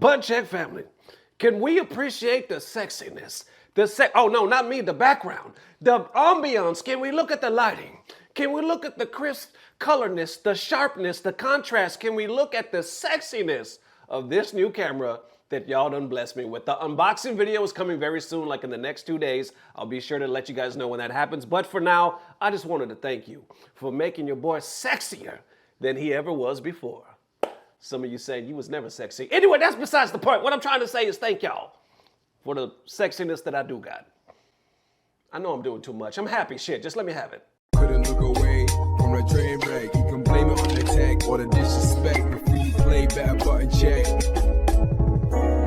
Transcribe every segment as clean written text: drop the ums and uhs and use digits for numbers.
Butt check family, can we appreciate the sexiness? Oh no, not me, the background. The ambiance, can we look at the lighting? Can we look at the crisp colorness, the sharpness, the contrast? Can we look at the sexiness of this new camera that y'all done blessed me with? The unboxing video is coming very soon, like in the next 2 days. I'll be sure to let you guys know when that happens. But for now, I just wanted to thank you for making your boy sexier than he ever was before. Some of you saying you was never sexy. Anyway, that's besides the point. What I'm trying to say is thank y'all for the sexiness that I do got. I know I'm doing too much. I'm happy, shit. Just let me have it. Couldn't look away from the train wreck. You can blame it on the tech or the disrespect. Before you play back, button check.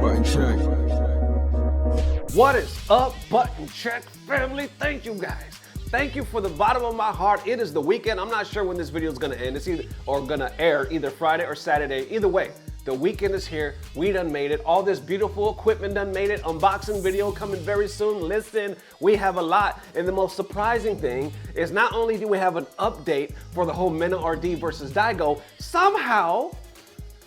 Button check. What is up, button check family? Thank you guys. Thank you for the bottom of my heart. It is the weekend. I'm not sure when this video is gonna end. It's gonna air either Friday or Saturday. Either way, the weekend is here. We done made it. All this beautiful equipment done made it. Unboxing video coming very soon. Listen, we have a lot. And the most surprising thing is not only do we have an update for the whole MenaRD versus Daigo, somehow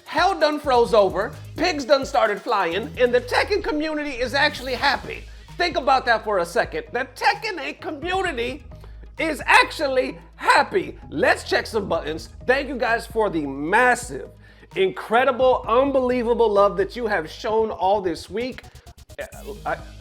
hell done froze over, pigs done started flying, and the Tekken community is actually happy. Think about that for a second. The Tekken community is actually happy. Let's check some buttons. Thank you guys for the massive, incredible, unbelievable love that you have shown all this week.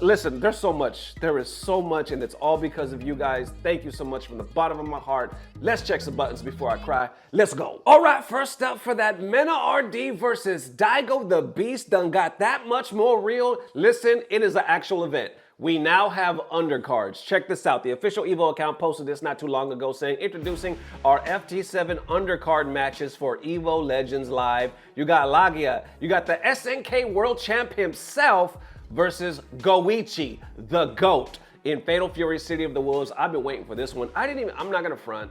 Listen, there's so much. There is so much, and it's all because of you guys. Thank you so much from the bottom of my heart. Let's check some buttons before I cry. Let's go. All right, first up for that MenaRD versus Daigo, the beast done got that much more real. Listen, it is an actual event. We now have undercards. Check this out. The official Evo account posted this not too long ago saying, introducing our FT7 undercard matches for Evo Legends Live. You got Lagia, you got the SNK World Champ himself versus Goichi, the GOAT, in Fatal Fury City of the Wolves. I've been waiting for this one. I'm not gonna front.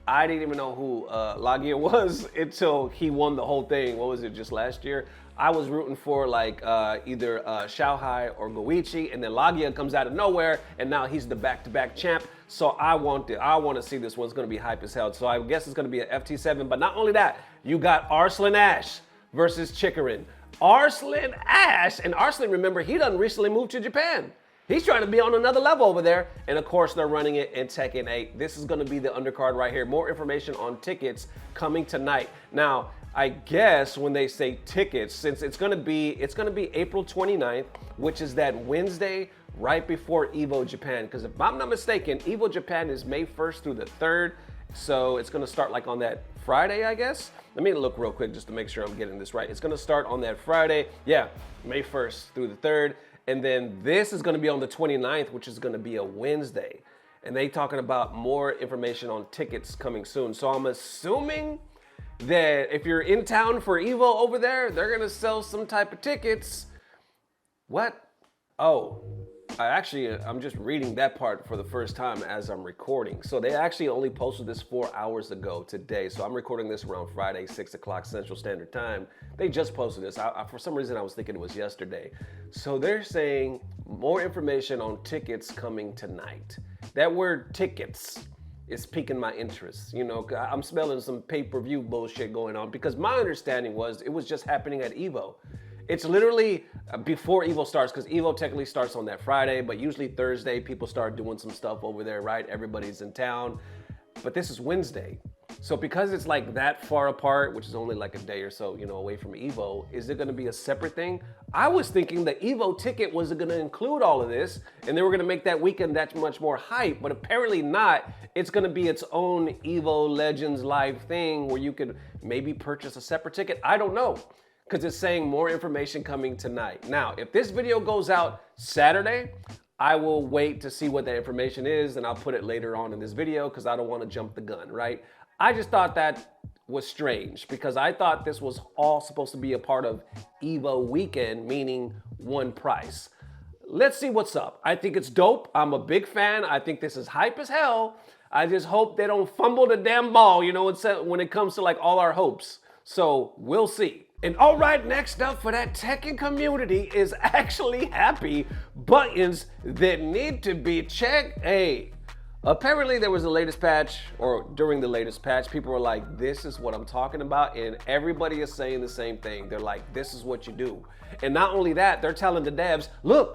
I didn't even know who Lagia was until he won the whole thing. What was it, just last year? I was rooting for like either Xiaohai or Goichi, and then Lagia comes out of nowhere, and now he's the back-to-back champ. So I want to see this one. It's gonna be hype as hell. So I guess it's gonna be an FT7, but not only that, you got Arslan Ash versus Chikarin. Arslan Ash, and Arslan, remember, he done recently moved to Japan. He's trying to be on another level over there. And of course, they're running it in Tekken 8. This is gonna be the undercard right here. More information on tickets coming tonight. Now, I guess when they say tickets, since it's gonna be April 29th, which is that Wednesday right before Evo Japan. Because if I'm not mistaken, Evo Japan is May 1st through the 3rd. So it's gonna start like on that Friday, I guess. Let me look real quick just to make sure I'm getting this right. It's gonna start on that Friday. Yeah, May 1st through the 3rd. And then this is gonna be on the 29th, which is gonna be a Wednesday. And they talking about more information on tickets coming soon. So I'm assuming that if you're in town for Evo over there, they're gonna sell some type of tickets. What? Oh, I'm just reading that part for the first time as I'm recording. So they actually only posted this 4 hours ago today. So I'm recording this around Friday, 6 o'clock Central Standard Time. They just posted this. For some reason, I was thinking it was yesterday. So they're saying more information on tickets coming tonight. That word tickets is piquing my interest. You know, I'm smelling some pay-per-view bullshit going on because my understanding was it was just happening at Evo. It's literally before Evo starts, because Evo technically starts on that Friday, but usually Thursday people start doing some stuff over there, right? Everybody's in town, but this is Wednesday. So because it's like that far apart, which is only like a day or so, you know, away from Evo, is it gonna be a separate thing? I was thinking the Evo ticket was gonna include all of this and they were gonna make that weekend that much more hype, but apparently not. It's gonna be its own Evo Legends Live thing where you could maybe purchase a separate ticket. I don't know, because it's saying more information coming tonight. Now, if this video goes out Saturday, I will wait to see what that information is and I'll put it later on in this video because I don't want to jump the gun, right? I just thought that was strange because I thought this was all supposed to be a part of Evo weekend, meaning one price. Let's see what's up. I think it's dope. I'm a big fan. I think this is hype as hell. I just hope they don't fumble the damn ball, you know, when it comes to like all our hopes. So we'll see. And all right, next up for that Tekken community is actually happy buttons that need to be checked. Hey, Apparently there was the latest patch, or during the latest patch, people were like, this is what I'm talking about, and everybody is saying the same thing. They're like, this is what you do. And not only that, they're telling the devs, look,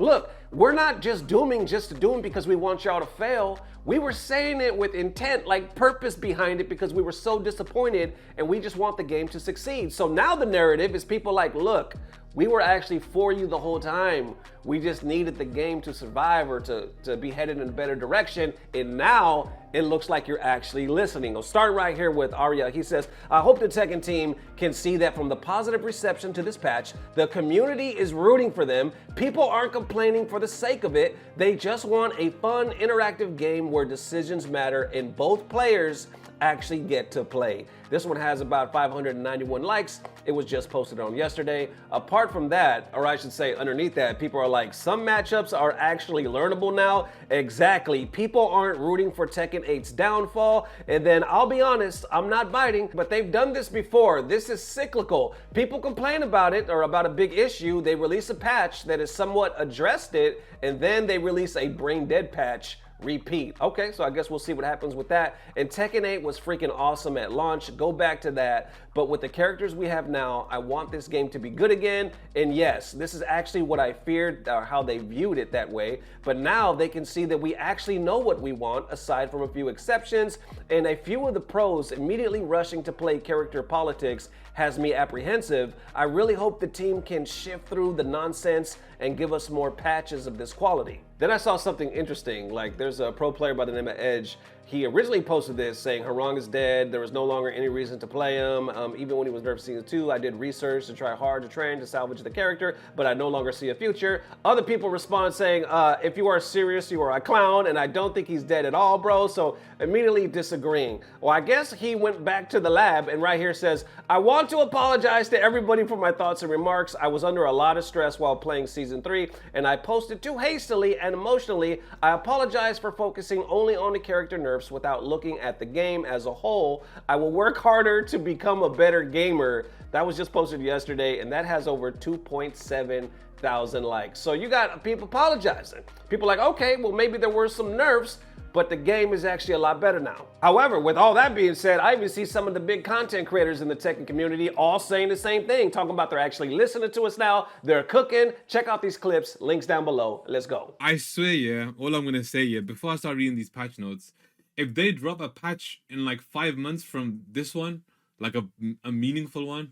we're not just dooming just to doom because we want y'all to fail. We were saying it with intent, like purpose behind it, because we were so disappointed and we just want the game to succeed. So now the narrative is people like, look, we were actually for you the whole time. We just needed the game to survive or to be headed in a better direction. And now it looks like you're actually listening. I'll start right here with Arya. He says, I hope the Tekken team can see that from the positive reception to this patch, the community is rooting for them. People aren't complaining for the sake of it. They just want a fun, interactive game where decisions matter and both players actually get to play. This one has about 591 likes. It was just posted on yesterday. Apart from that, or I should say underneath that, people are like, some matchups are actually learnable now. Exactly. People aren't rooting for Tekken 8's downfall. And then I'll be honest, I'm not biting, but they've done this before. This is cyclical. People complain about it or about a big issue. They release a patch that has somewhat addressed it, and then they release a brain dead patch. Repeat. Okay, so I guess we'll see what happens with that. And Tekken 8 was freaking awesome at launch. Go back to that. But with the characters we have now, I want this game to be good again. And yes, this is actually what I feared, or how they viewed it that way. But now they can see that we actually know what we want, aside from a few exceptions. And a few of the pros immediately rushing to play character politics has me apprehensive. I really hope the team can shift through the nonsense and give us more patches of this quality. Then I saw something interesting, like there's a pro player by the name of Edge. He originally posted this saying Harang is dead, there was no longer any reason to play him. Even when he was nerfed season 2, I did research to try hard to train to salvage the character, but I no longer see a future. Other people respond saying, if you are serious, you are a clown, and I don't think he's dead at all, bro, so immediately disagreeing. Well, I guess he went back to the lab and right here says, I want to apologize to everybody for my thoughts and remarks. I was under a lot of stress while playing season 3, and I posted too hastily and emotionally. I apologize for focusing only on the character nerfs without looking at the game as a whole. I will work harder to become a better gamer. That was just posted yesterday, and that has over 2.7 thousand likes. So you got people apologizing. People like, okay, well maybe there were some nerfs, but the game is actually a lot better now. However, with all that being said, I even see some of the big content creators in the Tekken community all saying the same thing, talking about they're actually listening to us now, they're cooking. Check out these clips, links down below. Let's go. I swear, yeah, all I'm gonna say, yeah, before I start reading these patch notes, if they drop a patch in like 5 months from this one, like a meaningful one,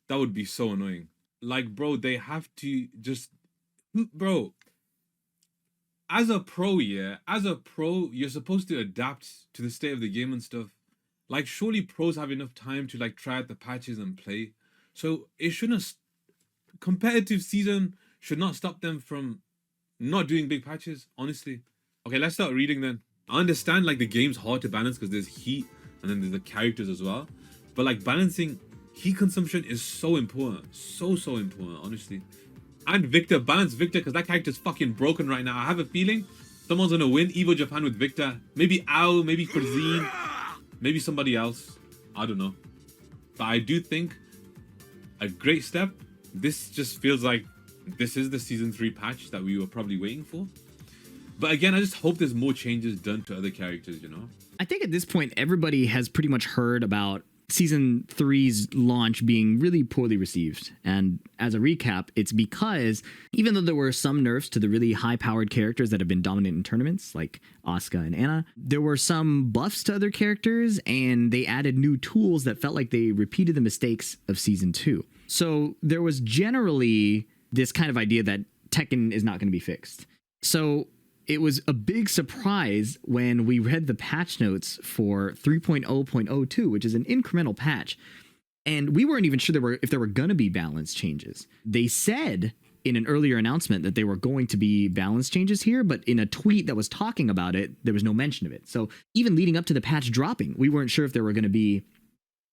that would be so annoying. Like, bro, they have to just, bro, as a pro, yeah, as a pro, you're supposed to adapt to the state of the game and stuff. Like, surely pros have enough time to like try out the patches and play. So it shouldn't, competitive season should not stop them from not doing big patches, honestly. Okay, let's start reading then. I understand like the game's hard to balance because there's heat and then there's the characters as well. But like balancing heat consumption is so important. So important, honestly. And Victor, balance Victor because that character's fucking broken right now. I have a feeling someone's gonna win Evo Japan with Victor. Maybe Ao, maybe Cuisine, maybe somebody else. I don't know. But I do think a great step. This just feels like this is the season 3 patch that we were probably waiting for. But again, I just hope there's more changes done to other characters, you know? I think at this point, everybody has pretty much heard about Season 3's launch being really poorly received. And as a recap, it's because even though there were some nerfs to the really high-powered characters that have been dominant in tournaments, like Asuka and Anna, there were some buffs to other characters, and they added new tools that felt like they repeated the mistakes of Season 2. So there was generally this kind of idea that Tekken is not going to be fixed. So it was a big surprise when we read the patch notes for 3.0.02, which is an incremental patch. And we weren't even sure if there were going to be balance changes. They said in an earlier announcement that there were going to be balance changes here, but in a tweet that was talking about it, there was no mention of it. So even leading up to the patch dropping, we weren't sure if there were going to be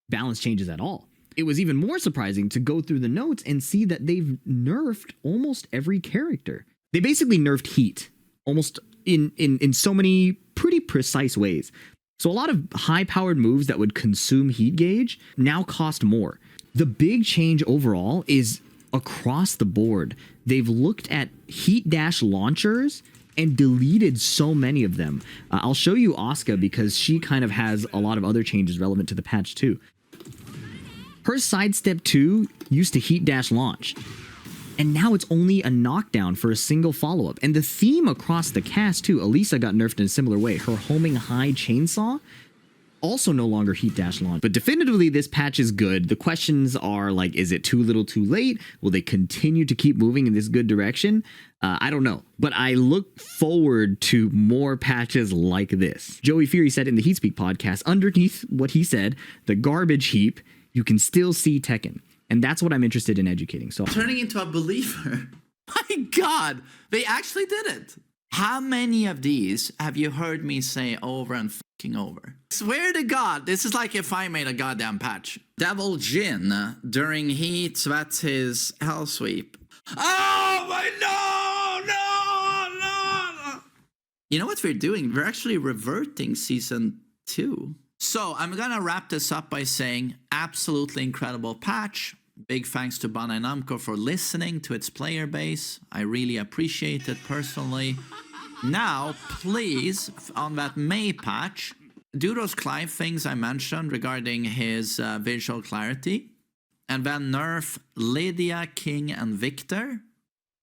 balance changes at all. It was even more surprising to go through the notes and see that they've nerfed almost every character. They basically nerfed heat. Almost in so many pretty precise ways. So a lot of high-powered moves that would consume heat gauge now cost more. The big change overall is across the board. They've looked at heat dash launchers and deleted so many of them. I'll show you Asuka because she kind of has a lot of other changes relevant to the patch too. Her sidestep 2 used to heat dash launch, and now it's only a knockdown for a single follow-up. And the theme across the cast too, Elisa got nerfed in a similar way. Her homing high chainsaw also no longer heat dash launch. But definitively this patch is good. The questions are like, is it too little too late? Will they continue to keep moving in this good direction? I don't know, but I look forward to more patches like this. Joey Fury said in the Heatspeak podcast, underneath what he said, the garbage heap, you can still see Tekken. And that's what I'm interested in educating. So turning into a believer. My God, they actually did it. How many of these have you heard me say over and fucking over? Swear to God, this is like if I made a goddamn patch. Devil Jin, during heat, sweats his hell sweep. Oh my no. You know what we're doing? We're actually reverting season 2. So I'm gonna wrap this up by saying absolutely incredible patch. Big thanks to Bandai Namco for listening to its player base. I really appreciate it personally. Now, please, on that May patch, do those Clive things I mentioned regarding his visual clarity. And then nerf Lydia, King, and Victor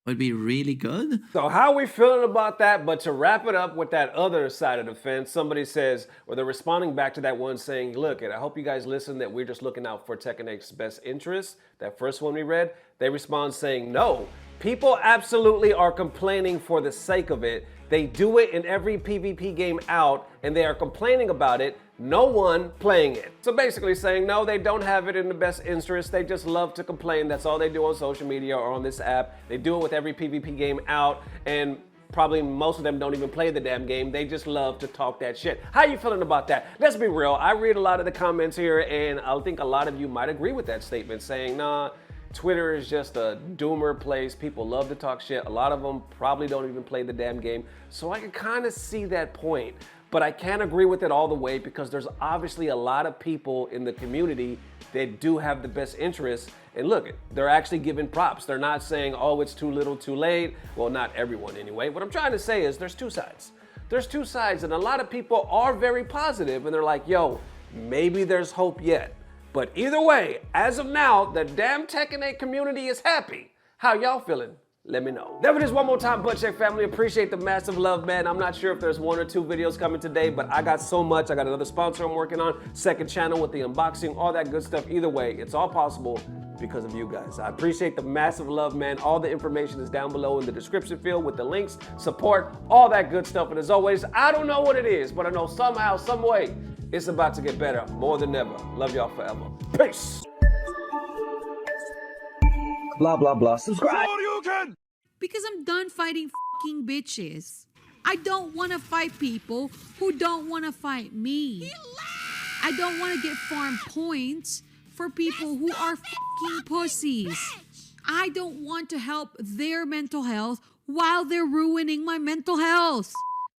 would be really good. So how are we feeling about that? But to wrap it up with that other side of the fence, somebody says, or they're responding back to that one saying, look, and I hope you guys listen that we're just looking out for Tekken 8's best interest. That first one we read, they respond saying, no, people absolutely are complaining for the sake of it. They do it in every PvP game out, and they are complaining about it. No one playing it. So basically saying, no, they don't have it in the best interest. They just love to complain. That's all they do on social media or on this app. They do it with every PvP game out, and probably most of them don't even play the damn game. They just love to talk that shit. How you feeling about that? Let's be real. I read a lot of the comments here, and I think a lot of you might agree with that statement, saying, nah, Twitter is just a doomer place. People love to talk shit. A lot of them probably don't even play the damn game. So I can kind of see that point, but I can't agree with it all the way because there's obviously a lot of people in the community that do have the best interests. And look, they're actually giving props. They're not saying, oh, it's too little, too late. Well, not everyone anyway. What I'm trying to say is there's two sides. There's two sides, and a lot of people are very positive, and they're like, yo, maybe there's hope yet. But either way, as of now, the damn Tekken 8 community is happy. How y'all feeling? Let me know. There it is one more time, Butt Check family. Appreciate the massive love, man. I'm not sure if there's 1 or 2 videos coming today, but I got so much. I got another sponsor I'm working on, second channel with the unboxing, all that good stuff. Either way, it's all possible because of you guys. I appreciate the massive love, man. All the information is down below in the description field with the links, support, all that good stuff. And as always, I don't know what it is, but I know somehow, some way, it's about to get better more than ever. Love y'all forever. Peace. Blah, blah, blah. Subscribe. Because I'm done fighting fucking bitches. I don't want to fight people who don't want to fight me. I don't want to get farm points for people who are fucking pussies. I don't want to help their mental health while they're ruining my mental health.